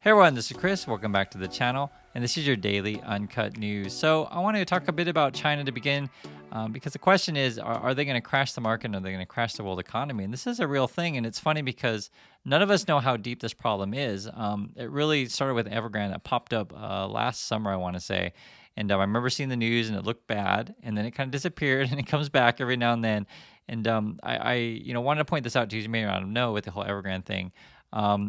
Hey everyone, this is Chris. Welcome back to the channel, and this is your daily Uncut news. So I want to talk a bit about China to begin, because the question is, are they going to crash the market, and are they going to crash the world economy? And this is a real thing, and it's funny because none of us know how deep this problem is. It really started with Evergrande that popped up last summer, I want to say. And I remember seeing the news, and it looked bad, and then it kind of disappeared, and it comes back every now and then. And I wanted to point this out to you. You may not know with the whole Evergrande thing.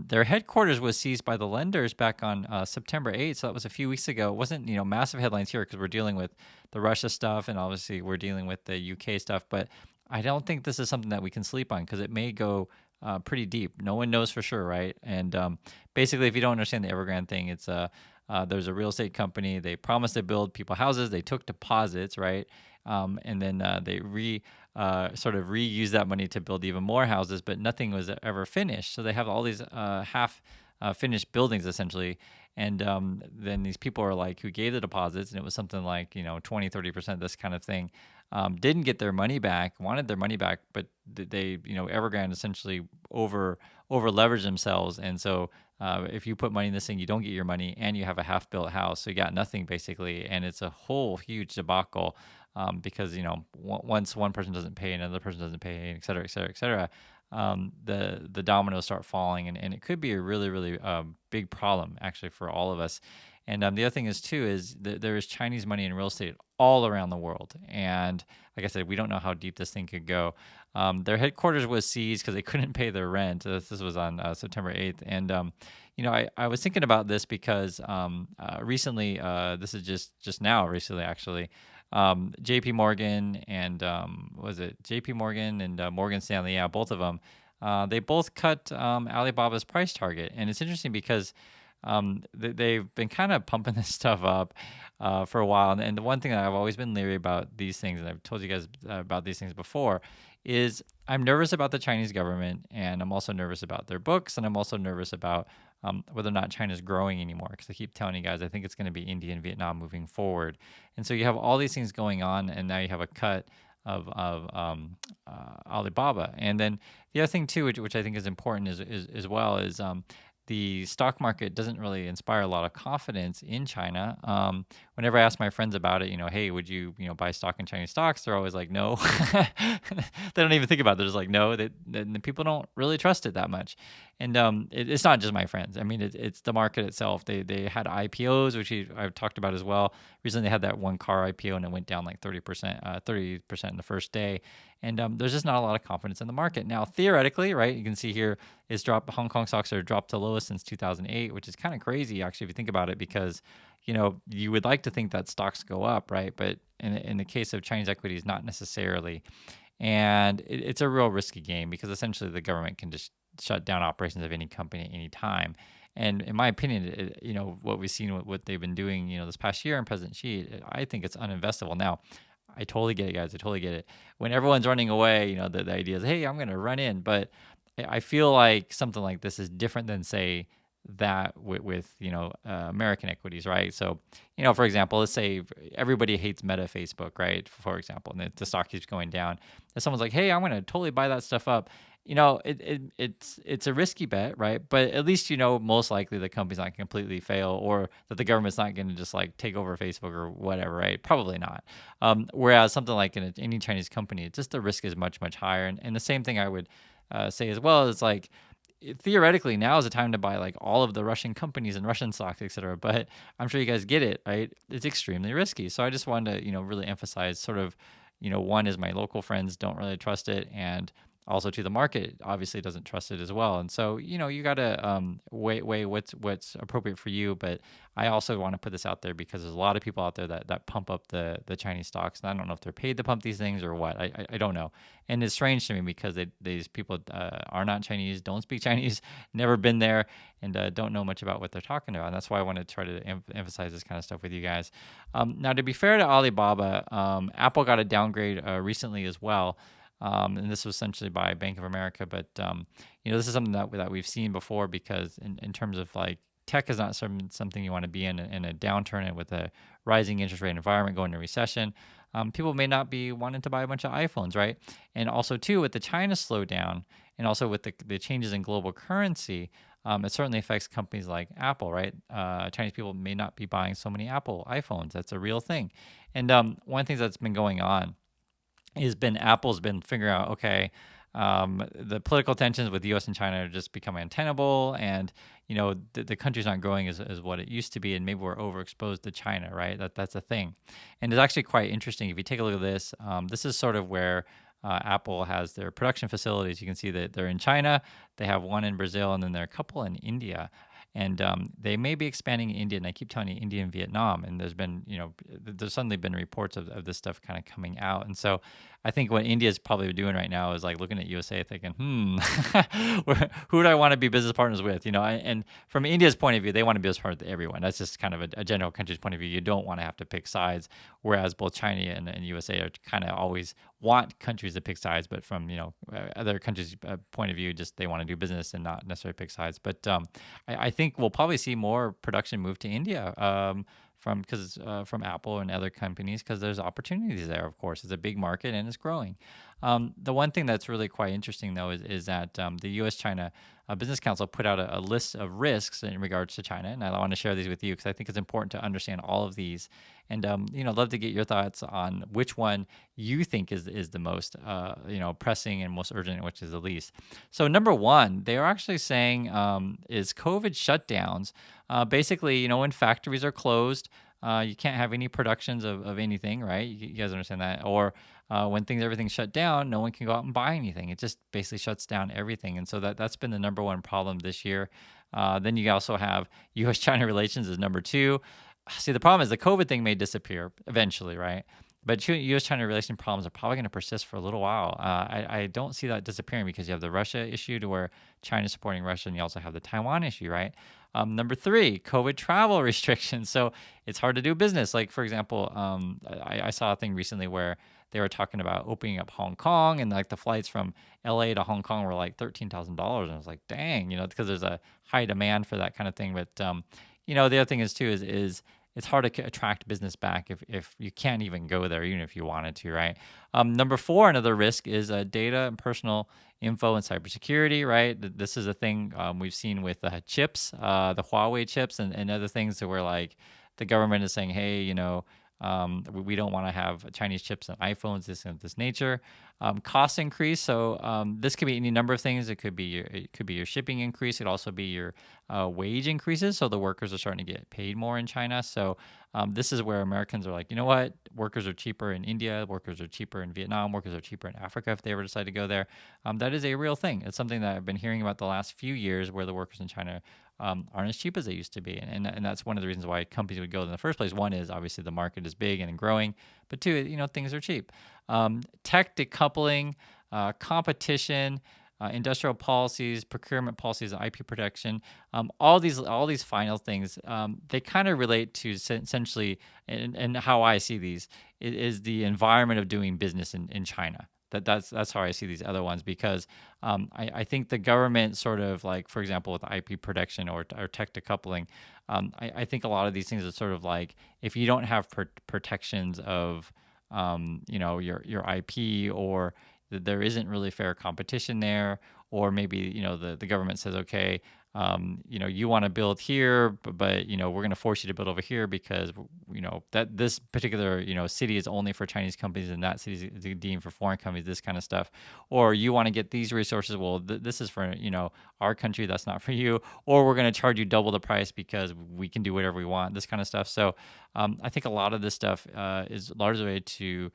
Their headquarters was seized by the lenders back on September 8th, so that was a few weeks ago. It wasn't, massive headlines here because we're dealing with the Russia stuff, and obviously we're dealing with the UK stuff. But I don't think this is something that we can sleep on because it may go pretty deep. No one knows for sure, right? And basically, if you don't understand the Evergrande thing, it's there's a real estate company. They promised to build people houses. They took deposits, right? And then they sort of reused that money to build even more houses, but nothing was ever finished. So they have all these half finished buildings essentially. And then these people are like, who gave the deposits, and it was something like, 20, 30%, this kind of thing, didn't get their money back, wanted their money back, but they, Evergrande essentially over leveraged themselves. And so if you put money in this thing, you don't get your money, and you have a half built house. So you got nothing basically. And it's a whole huge debacle. Because once one person doesn't pay, another person doesn't pay, et cetera, et cetera, et cetera, the dominoes start falling, and it could be a really, really big problem actually for all of us. And the other thing is too is there is Chinese money in real estate all around the world, and like I said, we don't know how deep this thing could go. Their headquarters was seized because they couldn't pay their rent. This was on September 8th, and I was thinking about this because recently, this is just now recently actually. JP Morgan and was it JP Morgan and Morgan Stanley? Yeah, both of them. They both cut Alibaba's price target, and it's interesting because they've been kind of pumping this stuff up for a while. And the one thing that I've always been leery about these things, and I've told you guys about these things before, is I'm nervous about the Chinese government, and I'm also nervous about their books, and I'm also nervous about whether or not China's growing anymore. Because I keep telling you guys, I think it's going to be India and Vietnam moving forward. And so you have all these things going on, and now you have a cut of Alibaba. And then the other thing too, which I think is important is as well, is the stock market doesn't really inspire a lot of confidence in China. Whenever I ask my friends about it, hey, would you, buy stock in Chinese stocks? They're always like, no. They don't even think about it. They're just like, no. The people don't really trust it that much. And it's not just my friends. I mean, it's the market itself. They had IPOs, which I've talked about as well. Recently, they had that one car IPO, and it went down like 30%, 30% in the first day. And there's just not a lot of confidence in the market. Now, theoretically, right, you can see here it's dropped. Hong Kong stocks are dropped to lowest since 2008, which is kind of crazy, actually, if you think about it, because, you would like to think that stocks go up, right? But in the case of Chinese equities, not necessarily. And it's a real risky game because essentially the government can just shut down operations of any company at any time. And in my opinion, what we've seen, what they've been doing, this past year in President Xi, I think it's uninvestable. Now, I totally get it, guys. I totally get it. When everyone's running away, the idea is, hey, I'm going to run in. But I feel like something like this is different than, say, that with American equities, right? So, for example, let's say everybody hates Meta Facebook, right? For example, and the stock keeps going down. If someone's like, hey, I'm going to totally buy that stuff up, it's a risky bet, right? But at least most likely the company's not completely fail, or that the government's not going to just like take over Facebook or whatever, right? Probably not. Whereas something like in any Chinese company, just the risk is much, much higher. And the same thing I would say as well is like, theoretically now is the time to buy like all of the Russian companies and Russian stocks, etc. But I'm sure you guys get it, right? It's extremely risky. So I just wanted to, really emphasize sort of, one is my local friends don't really trust it, and also to the market obviously doesn't trust it as well. And so, you got to weigh what's appropriate for you. But I also want to put this out there because there's a lot of people out there that pump up the Chinese stocks. And I don't know if they're paid to pump these things or what. I don't know. And it's strange to me because these people are not Chinese, don't speak Chinese, never been there, and don't know much about what they're talking about. And that's why I want to try to emphasize this kind of stuff with you guys. Now, to be fair to Alibaba, Apple got a downgrade recently as well. And this was essentially by Bank of America. But, this is something that we've seen before because in terms of like tech is not something you want to be in a downturn, and with a rising interest rate environment going into recession. People may not be wanting to buy a bunch of iPhones, right? And also, too, with the China slowdown and also with the changes in global currency, it certainly affects companies like Apple, right? Chinese people may not be buying so many Apple iPhones. That's a real thing. And one of the things that's been going on has been Apple's been figuring out, okay, the political tensions with the U.S. and China are just becoming untenable, and the country's not growing as what it used to be, and maybe we're overexposed to China, right? That's a thing, and it's actually quite interesting if you take a look at this. This is sort of where Apple has their production facilities. You can see that they're in China, they have one in Brazil, and then there are a couple in India. And they may be expanding in India, and I keep telling you, India and Vietnam. And there's been, there's suddenly been reports of this stuff kind of coming out. And so I think what India is probably doing right now is like looking at USA thinking, who do I want to be business partners with? And from India's point of view, they want to be business partners with everyone. That's just kind of a general country's point of view. You don't want to have to pick sides, whereas both China and USA are kind of always want countries to pick sides, but from other countries' point of view, just they want to do business and not necessarily pick sides. But I think we'll probably see more production move to India from Apple and other companies because there's opportunities there. Of course, it's a big market and it's growing. The one thing that's really quite interesting though is that the U.S.-China Business Council put out a list of risks in regards to China, and I want to share these with you because I think it's important to understand all of these. And love to get your thoughts on which one you think is the most pressing and most urgent, and which is the least. So number one, they are actually saying is COVID shutdowns. Basically, when factories are closed, you can't have any productions of anything, right? You guys understand that? Or when everything's shut down, no one can go out and buy anything. It just basically shuts down everything. And so that's been the number one problem this year. Then you also have U.S.-China relations is number two. See, the problem is the COVID thing may disappear eventually, right? But U.S.-China relation problems are probably going to persist for a little while. I don't see that disappearing because you have the Russia issue to where China's supporting Russia, and you also have the Taiwan issue, right? Number three, COVID travel restrictions. So it's hard to do business. Like, for example, I saw a thing recently where they were talking about opening up Hong Kong, and like the flights from LA to Hong Kong were like $13,000. And I was like, dang, because there's a high demand for that kind of thing. But, the other thing is too, is it's hard to attract business back if you can't even go there, even if you wanted to, right? Number four, another risk is data and personal info and cybersecurity, right? This is a thing we've seen with chips, the Huawei chips and other things where like the government is saying, hey, we don't want to have Chinese chips and iPhones, this and this nature. Cost increase. So this could be any number of things. It could be your shipping increase. It could also be your wage increases. So the workers are starting to get paid more in China. So this is where Americans are like, you know what? Workers are cheaper in India. Workers are cheaper in Vietnam. Workers are cheaper in Africa if they ever decide to go there. That is a real thing. It's something that I've been hearing about the last few years where the workers in China aren't as cheap as they used to be. And that's one of the reasons why companies would go in the first place. One is obviously the market is big and growing, but two, things are cheap. Tech decoupling, competition, industrial policies, procurement policies, and IP protection, all these final things, they kind of relate to essentially, and how I see these, is the environment of doing business in China. That's how I see these other ones, because I think the government sort of like, for example, with IP protection or tech decoupling, I think a lot of these things are sort of like, if you don't have protections of your IP, or there isn't really fair competition there, or maybe the government says, okay, you want to build here, but we're going to force you to build over here because that this particular city is only for Chinese companies and that city is deemed for foreign companies, this kind of stuff. Or you want to get these resources, well this is for our country, that's not for you. Or we're going to charge you double the price because we can do whatever we want, this kind of stuff. So I think a lot of this stuff is largely to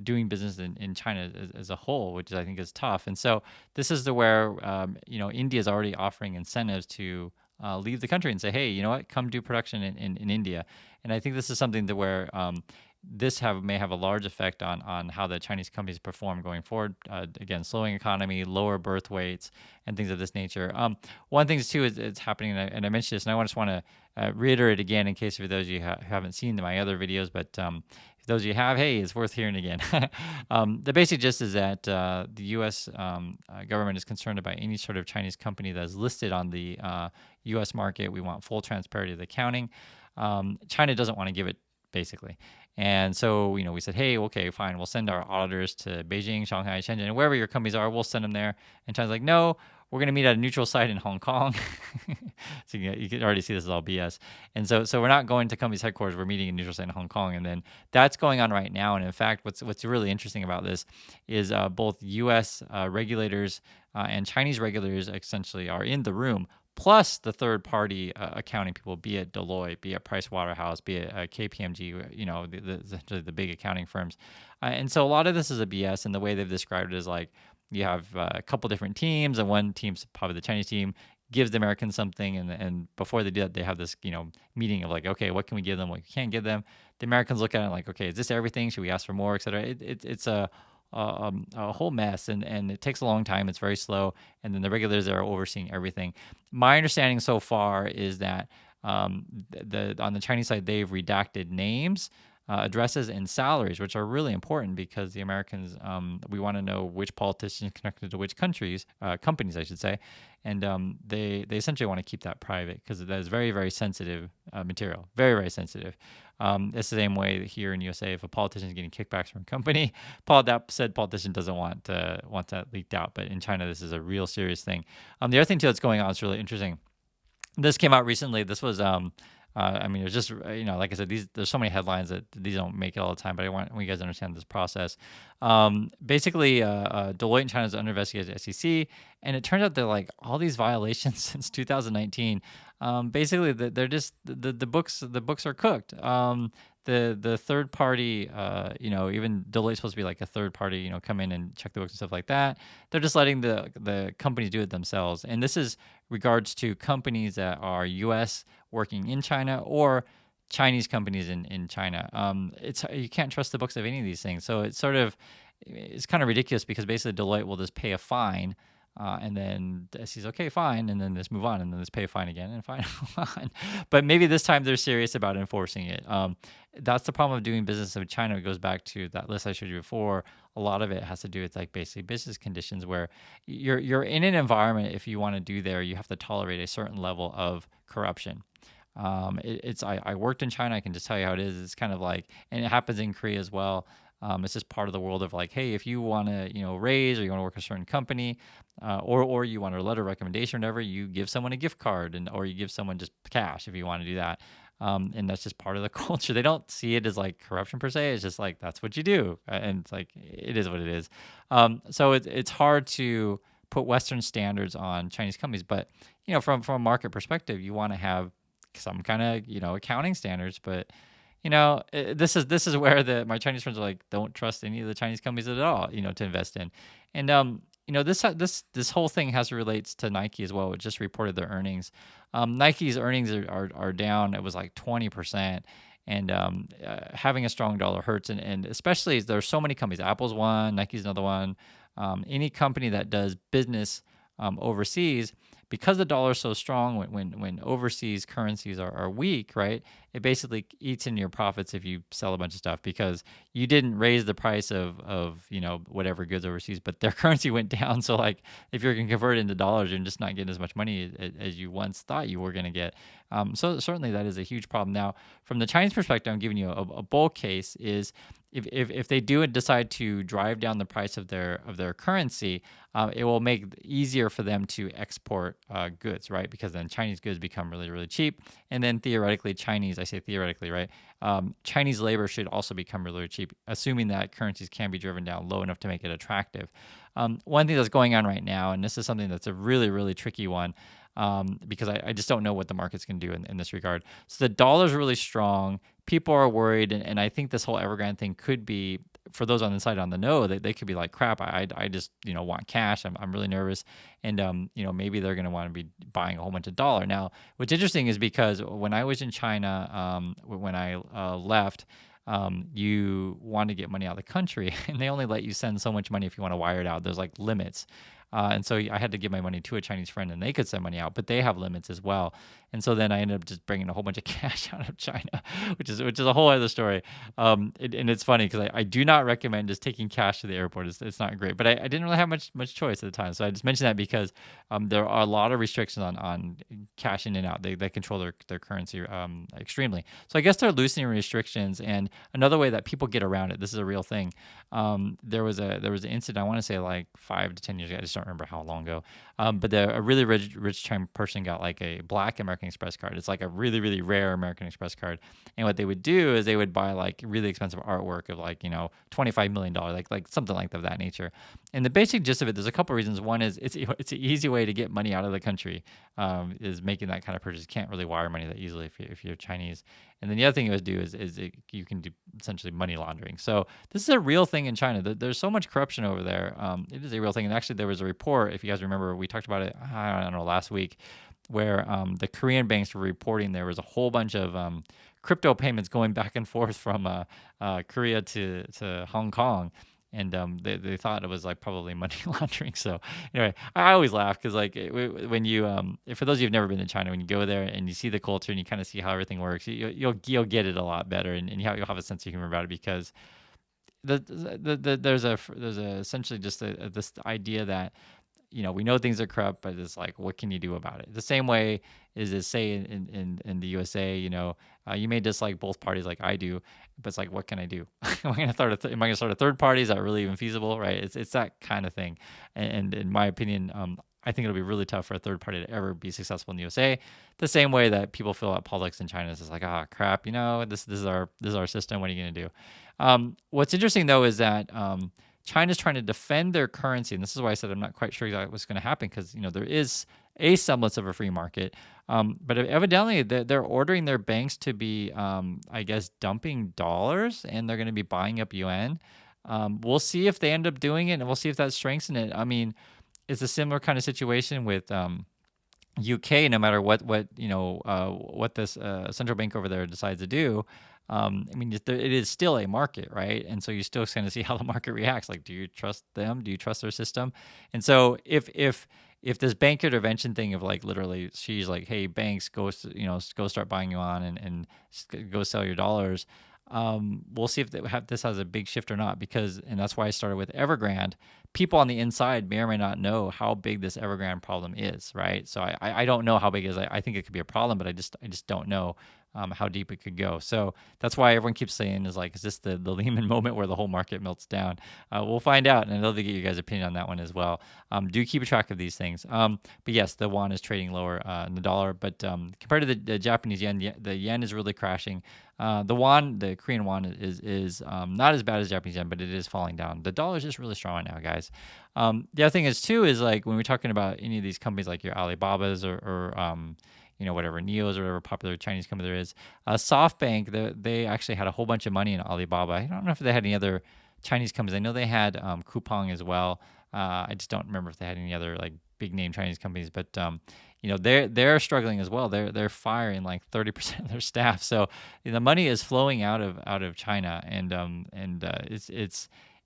doing business in China as a whole, which I think is tough. And so this is where India is already offering incentives to leave the country and say, hey, you know what, come do production in India. And I think this is something where this may have a large effect on how the Chinese companies perform going forward. Again, slowing economy, lower birth weights, and things of this nature. One thing too is it's happening, and I mentioned this, and I just want to reiterate again in case for those of you who haven't seen my other videos, but those of you have, hey, it's worth hearing again. The basic gist is that the U.S. Government is concerned about any sort of Chinese company that is listed on the U.S. market. We want full transparency of the accounting. China doesn't want to give it, basically. And so, we said, hey, okay, fine, we'll send our auditors to Beijing, Shanghai, Shenzhen, and wherever your companies are, we'll send them there. And China's like, no, we're going to meet at a neutral site in Hong Kong. So you can already see this is all BS. And so we're not going to company's headquarters. We're meeting in neutral site in Hong Kong. And then that's going on right now. And in fact, what's really interesting about this is both U.S. Regulators and Chinese regulators essentially are in the room, plus the third-party accounting people, be it Deloitte, be it Pricewaterhouse, be it KPMG, essentially the big accounting firms. And so a lot of this is a BS, and the way they've described it is like you have a couple different teams, and one team's probably the Chinese team, gives the Americans something, and before they do that, they have this meeting of like, okay, what can we give them, what we can't give them. The Americans look at it like, okay, is this everything? Should we ask for more, et cetera? It's a whole mess, and it takes a long time. It's very slow, and then the regulators are overseeing everything. My understanding so far is that on the Chinese side, they've redacted names, addresses, and salaries, which are really important because the Americans, we want to know which politicians connected to which companies, I should say, and they essentially want to keep that private because that is very, very sensitive material, very, very sensitive. It's the same way here in USA. If a politician is getting kickbacks from a company, that said politician doesn't want that leaked out. But in China, this is a real serious thing. The other thing too that's going on is really interesting. This came out recently. This was I mean, it was just like I said, there's so many headlines that these don't make it all the time. But I want you guys to understand this process. Basically, Deloitte in China is under investigation at SEC, and it turns out that like all these violations since 2019, basically they're just the books are cooked. The third party, even Deloitte's supposed to be like a third party, come in and check the books and stuff like that. They're just letting the companies do it themselves. And this is regards to companies that are U.S. working in China or Chinese companies in China. You can't trust the books of any of these things. So it's kind of ridiculous because basically Deloitte will just pay a fine. And then the SEC's okay, fine, and then just move on, and then just pay a fine again, and fine, move on. But maybe this time they're serious about enforcing it. That's the problem of doing business with China. It goes back to that list I showed you before. A lot of it has to do with like basically business conditions where you're in an environment. If you want to do there, you have to tolerate a certain level of corruption. I worked in China. I can just tell you how it is. It's kind of like, and it happens in Korea as well. It's just part of the world of like, hey, if you want to, raise or you want to work at a certain company, or you want a letter of recommendation or whatever, you give someone a gift card or you give someone just cash if you want to do that. And that's just part of the culture. They don't see it as like corruption per se. It's just like, that's what you do. And it's like, it is what it is. So it's hard to put Western standards on Chinese companies, but, from a market perspective, you want to have some kind of, accounting standards, but this is where my Chinese friends are like, don't trust any of the Chinese companies at all, to invest in. And this whole thing relates to Nike as well. It just reported their earnings. Nike's earnings are down. It was like 20%. And having a strong dollar hurts. And especially there's so many companies. Apple's one, Nike's another one. Any company that does business overseas, because the dollar is so strong, when overseas currencies are weak, right? It basically eats into your profits if you sell a bunch of stuff because you didn't raise the price of whatever goods overseas, but their currency went down. So like if you're going to convert it into dollars, you're just not getting as much money as you once thought you were going to get. So certainly that is a huge problem. Now, from the Chinese perspective, I'm giving you a bull case is if they do decide to drive down the price of their currency, it will make it easier for them to export goods, right? Because then Chinese goods become really, really cheap. And then theoretically, I say theoretically, right? Chinese labor should also become really, really cheap, assuming that currencies can be driven down low enough to make it attractive. One thing that's going on right now, and this is something that's a really, really tricky one, because I just don't know what the market's going to do in this regard. So the dollar's really strong. People are worried, and I think this whole Evergrande thing could be, for those on the side on the know, they could be like, crap, I just want cash. I'm really nervous, and maybe they're going to want to be buying a whole bunch of dollar. Now, what's interesting is because when I was in China, when I left, you want to get money out of the country, and they only let you send so much money if you want to wire it out. There's like limits. And so I had to give my money to a Chinese friend, and they could send money out, but they have limits as well. And so then I ended up just bringing a whole bunch of cash out of China, which is a whole other story. And it's funny because I do not recommend just taking cash to the airport. It's not great, but I didn't really have much choice at the time. So I just mentioned that because there are a lot of restrictions on cash in and out. They control their currency extremely. So I guess they're loosening restrictions. And another way that people get around it, this is a real thing. There was an incident, I want to say like 5 to 10 years ago. I just don't remember how long ago. But a really rich Chinese person got like a black American Express card. It's like a really, really rare American Express card. And what they would do is they would buy like really expensive artwork of like, $25 million, like something like that nature. And the basic gist of it, there's a couple reasons. One is it's an easy way to get money out of the country, is making that kind of purchase. You can't really wire money that easily if you're Chinese. And then the other thing it would do is you can do essentially money laundering. So this is a real thing in China. There's so much corruption over there. It is a real thing. And actually, there was a report, if you guys remember, we talked about it, I don't know, last week, where the Korean banks were reporting there was a whole bunch of crypto payments going back and forth from Korea to Hong Kong. And they thought it was like probably money laundering. So anyway, I always laugh because like when you for those of you who've never been to China, when you go there and you see the culture and you kind of see how everything works, you'll get it a lot better, and you'll have a sense of humor about it, because there's essentially just this idea that we know things are corrupt, but it's like, what can you do about it? The same way is say in the USA, you may dislike both parties like I do, but it's like, what can I do? Am I going to start a third party? Is that really even feasible? Right? It's that kind of thing. And in my opinion, I think it'll be really tough for a third party to ever be successful in the USA. The same way that people feel about politics in China is just like, crap, this is our system. What are you going to do? What's interesting though is that China's trying to defend their currency, and this is why I said I'm not quite sure exactly what's going to happen, because there is a semblance of a free market, but evidently they're ordering their banks to be, I guess, dumping dollars, and they're going to be buying up yuan. We'll see if they end up doing it, and we'll see if that strengthens it. I mean, it's a similar kind of situation with UK. No matter what this central bank over there decides to do, I mean, it is still a market, right? And so you're still going to see how the market reacts. Like, do you trust them? Do you trust their system? And so if this bank intervention thing of like literally she's like, hey, banks, go start buying you on and go sell your dollars. We'll see if this has a big shift or not, and that's why I started with Evergrande. People on the inside may or may not know how big this Evergrande problem is, right? So I don't know how big it is. I think it could be a problem, but I just don't know how deep it could go. So that's why everyone keeps saying is this the Lehman moment where the whole market melts down? We'll find out, and I'd love to get you guys' opinion on that one as well. Do keep track of these things. But yes, the won is trading lower than the dollar, but compared to the Japanese yen, the yen is really crashing. The Korean won is not as bad as Japanese yen, but it is falling down. The dollar is just really strong right now, guys. The other thing is too is like when we're talking about any of these companies like your Alibabas or whatever Neos or whatever popular Chinese company there is, SoftBank, they actually had a whole bunch of money in Alibaba. I don't know if they had any other Chinese companies. I know they had Coupang as well. I just don't remember if they had any other like big name Chinese companies, but they're struggling as well. They're firing like 30% of their staff. So the money is flowing out of China, and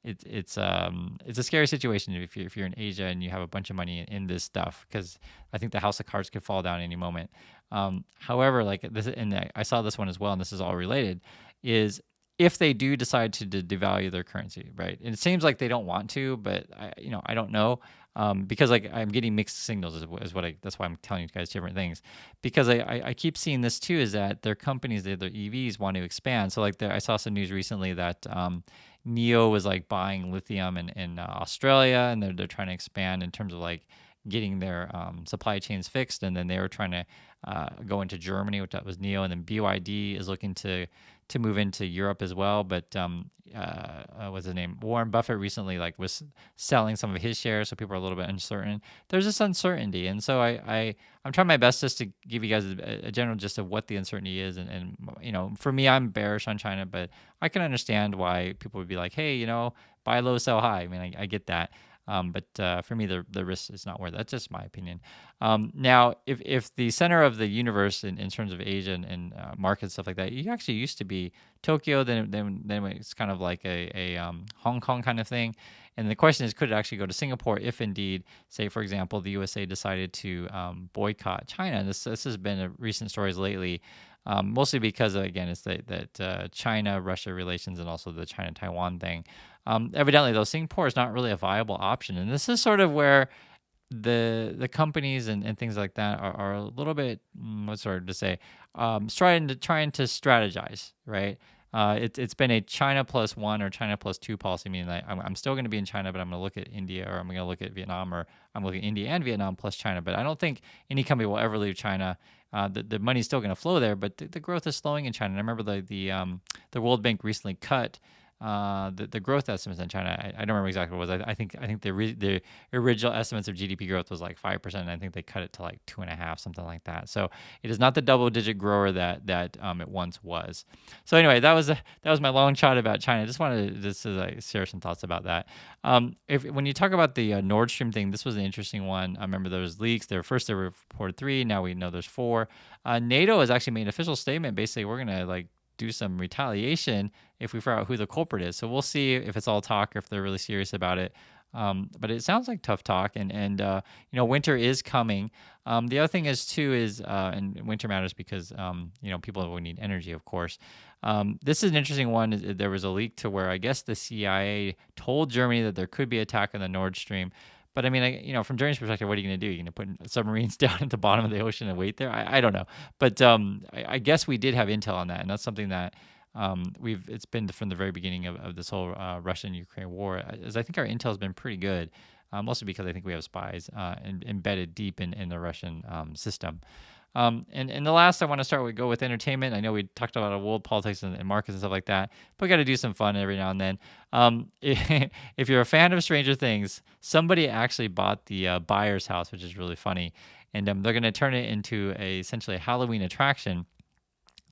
it's a scary situation if you're in Asia and you have a bunch of money in this stuff, because I think the house of cards could fall down any moment. However, like this, and I saw this one as well, and this is all related, is if they do decide to devalue their currency, right? And it seems like they don't want to, but I don't know, because like I'm getting mixed signals that's why I'm telling you guys different things, because I keep seeing this too, is that their companies, their EVs want to expand. So like I saw some news recently that Neo was like buying lithium in Australia, and they're trying to expand in terms of like getting their supply chains fixed, and then they were trying to go into Germany, which that was Neo, and then BYD is looking to move into Europe as well. But what's his name? Warren Buffett recently like was selling some of his shares, so people are a little bit uncertain. There's this uncertainty, and so I'm trying my best just to give you guys a general gist of what the uncertainty is, and for me, I'm bearish on China, but I can understand why people would be like, hey, buy low, sell high. I mean, I get that. But for me, the risk is not worth it. That's just my opinion. Now, if the center of the universe in terms of Asia and markets, stuff like that, it actually used to be Tokyo, then it's kind of like a Hong Kong kind of thing. And the question is, could it actually go to Singapore if indeed, say, for example, the USA decided to boycott China? And this has been a recent stories lately. Mostly because, again, it's that China-Russia relations and also the China-Taiwan thing. Evidently, though, Singapore is not really a viable option. And this is sort of where the companies and things like that are a little bit, what's hard to say, trying to strategize, right? It's been a China plus one or China plus two policy, meaning that I'm still going to be in China, but I'm going to look at India, or I'm going to look at Vietnam, or I'm looking at India and Vietnam plus China. But I don't think any company will ever leave China. The money's still going to flow there, but the growth is slowing in China. And I remember the World Bank recently cut the growth estimates in China. I don't remember exactly what it was. I think the original estimates of GDP growth was like 5%. And I think they cut it to like 2.5, something like that. So it is not the double-digit grower that it once was. So anyway, that was my long shot about China. I just wanted to just share some thoughts about that. If when you talk about the Nord Stream thing, this was an interesting one. I remember there was leaks. There were reported 3. Now we know there's 4. NATO has actually made an official statement. Basically, we're gonna like do some retaliation if we figure out who the culprit is. So we'll see if it's all talk or if they're really serious about it. But it sounds like tough talk, and winter is coming. The other thing is too is and winter matters because people will need energy, of course. This is an interesting one. There was a leak to where I guess the CIA told Germany that there could be attack on the Nord Stream. But I mean, from Germany's perspective, what are you going to do? You're going to put submarines down at the bottom of the ocean and wait there? I don't know. But I guess we did have intel on that, and that's something that it's been from the very beginning of this whole Russian-Ukraine war. As I think our intel has been pretty good, mostly because I think we have spies embedded deep in the Russian system. And the last I want to start with, go with entertainment. I know we talked about world politics and markets and stuff like that, but we got to do some fun every now and then. If you're a fan of Stranger Things, somebody actually bought the Byers house, which is really funny, and they're going to turn it into essentially a Halloween attraction.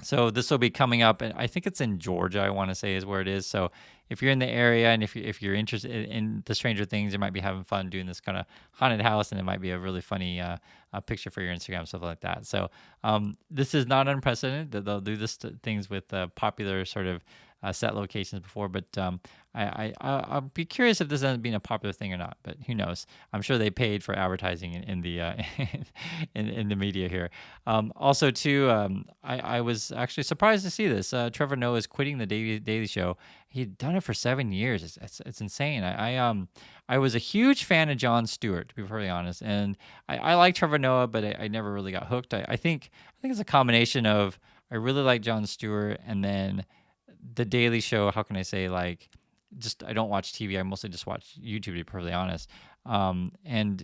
So this will be coming up, and I think it's in Georgia, I want to say is where it is. So if you're in the area and if you're interested in the Stranger Things, you might be having fun doing this kind of haunted house, and it might be a really funny picture for your Instagram, stuff like that. So this is not unprecedented. They'll do this things with popular sort of set locations before, but I'll be curious if this ends up being a popular thing or not. But who knows? I'm sure they paid for advertising in the in the media here. Also, too, I was actually surprised to see this. Trevor Noah is quitting the Daily Show. He'd done it for 7 years. It's insane. I was a huge fan of Jon Stewart, to be perfectly honest, and I like Trevor Noah, but I never really got hooked. I think it's a combination of I really like Jon Stewart, and then the Daily Show. How can I say, like, just I don't watch TV. I mostly just watch YouTube, to be perfectly honest. And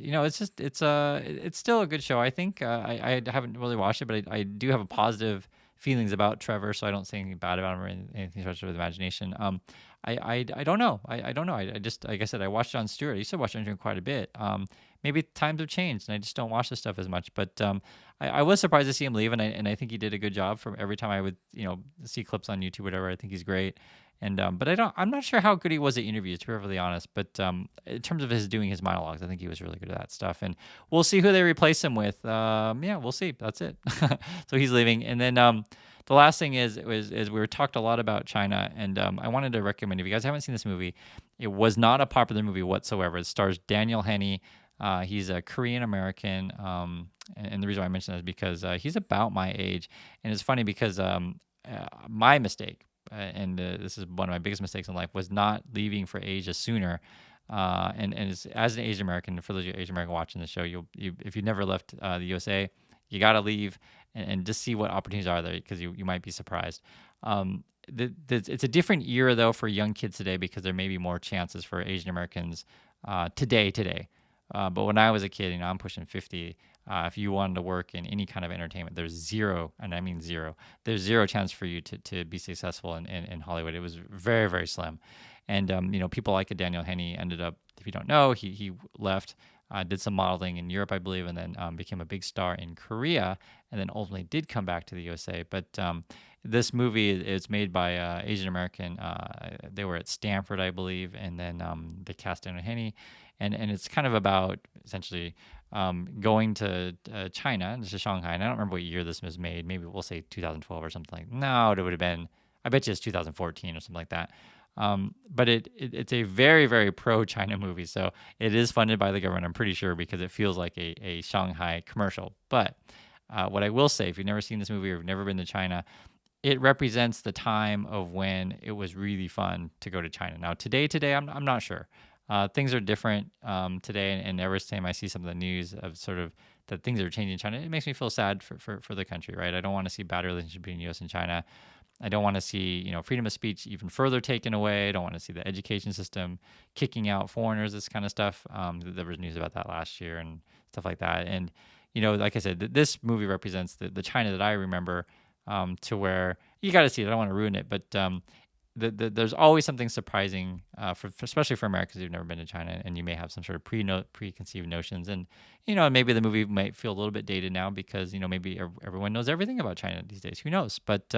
it's still a good show. I think I haven't really watched it, but I do have a positive feelings about Trevor, so I don't say anything bad about him or anything special with imagination. I don't know. I don't know. I just, like I said, I watched Jon Stewart. I used to watch Jon Stewart quite a bit. Maybe times have changed, and I just don't watch this stuff as much. But I was surprised to see him leave, and I think he did a good job. From every time I would see clips on YouTube, whatever, I think he's great. And but I'm not sure how good he was at interviews, to be perfectly honest. But in terms of doing his monologues, I think he was really good at that stuff. And we'll see who they replace him with. Yeah, we'll see. That's it. So he's leaving, and then the last thing is we were talked a lot about China, and I wanted to recommend, if you guys haven't seen this movie, it was not a popular movie whatsoever. It stars Daniel Henney. He's a Korean American, and the reason why I mention that is because he's about my age, and it's funny because my mistake, and this is one of my biggest mistakes in life, was not leaving for Asia sooner. And as an Asian American, for those of you Asian American watching the show, if you've never left the USA, you got to leave and just see what opportunities are there, because you might be surprised. It's a different era though for young kids today, because there may be more chances for Asian Americans today. But when I was a kid, I'm pushing 50. If you wanted to work in any kind of entertainment, there's zero, and I mean zero, there's zero chance for you to be successful in Hollywood. It was very, very slim. And, people like Daniel Henney ended up, if you don't know, he left, did some modeling in Europe, I believe, and then became a big star in Korea, and then ultimately did come back to the USA. But this movie is made by Asian American. They were at Stanford, I believe, and then they cast Daniel Henney. And it's kind of about essentially going to China, to Shanghai. And I don't remember what year this was made. Maybe we'll say 2012 or something like that. No, it would have been, I bet you it's 2014 or something like that. But it's a very, very pro-China movie. So it is funded by the government, I'm pretty sure, because it feels like a Shanghai commercial. But what I will say, if you've never seen this movie or you've never been to China, it represents the time of when it was really fun to go to China. Now, today, I'm not sure. Things are different today, and every time I see some of the news of sort of that things are changing in China, it makes me feel sad for the country, right? I don't want to see bad relationship between U.S. and China. I don't want to see, freedom of speech even further taken away. I don't want to see the education system kicking out foreigners, this kind of stuff. There was news about that last year and stuff like that. And, like I said, this movie represents the China that I remember, to where you got to see it. I don't want to ruin it, but there's always something surprising, especially for Americans who've never been to China, and you may have some sort of preconceived notions, and maybe the movie might feel a little bit dated now because maybe everyone knows everything about China these days. Who knows? But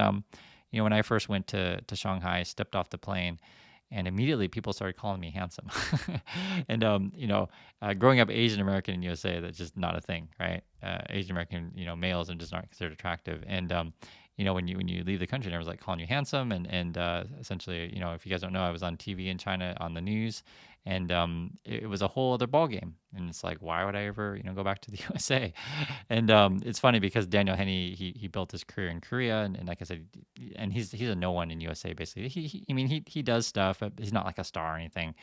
when I first went to Shanghai, stepped off the plane, and immediately people started calling me handsome. And growing up Asian American in USA, that's just not a thing, right? Asian American males are just not considered attractive, and when you leave the country, everyone's like calling you handsome, and essentially, if you guys don't know, I was on TV in China on the news, and it was a whole other ball game. And it's like, why would I ever go back to the USA? And it's funny because Daniel Henney, he built his career in Korea, and like I said, and he's a no one in USA basically. I mean he does stuff, but he's not like a star or anything.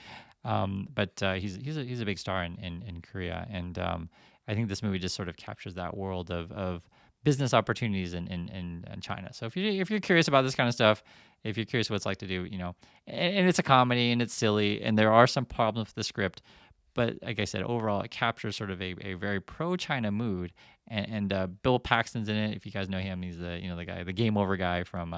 But he's a big star in Korea, and I think this movie just sort of captures that world of business opportunities in China. So if you're curious about this kind of stuff, if you're curious what it's like to do, and it's a comedy and it's silly and there are some problems with the script, but like I said, overall it captures sort of a very pro-China mood. And Bill Paxton's in it. If you guys know him, he's the guy, the game over guy from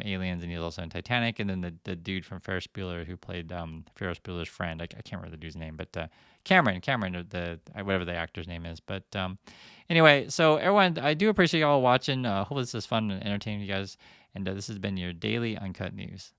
Aliens, and he's also in Titanic. And then the dude from Ferris Bueller who played Ferris Bueller's friend. I can't remember the dude's name, but Cameron, whatever the actor's name is. But anyway, so everyone, I do appreciate y'all watching. Hopefully this is fun and entertaining you guys. And this has been your daily Uncut News.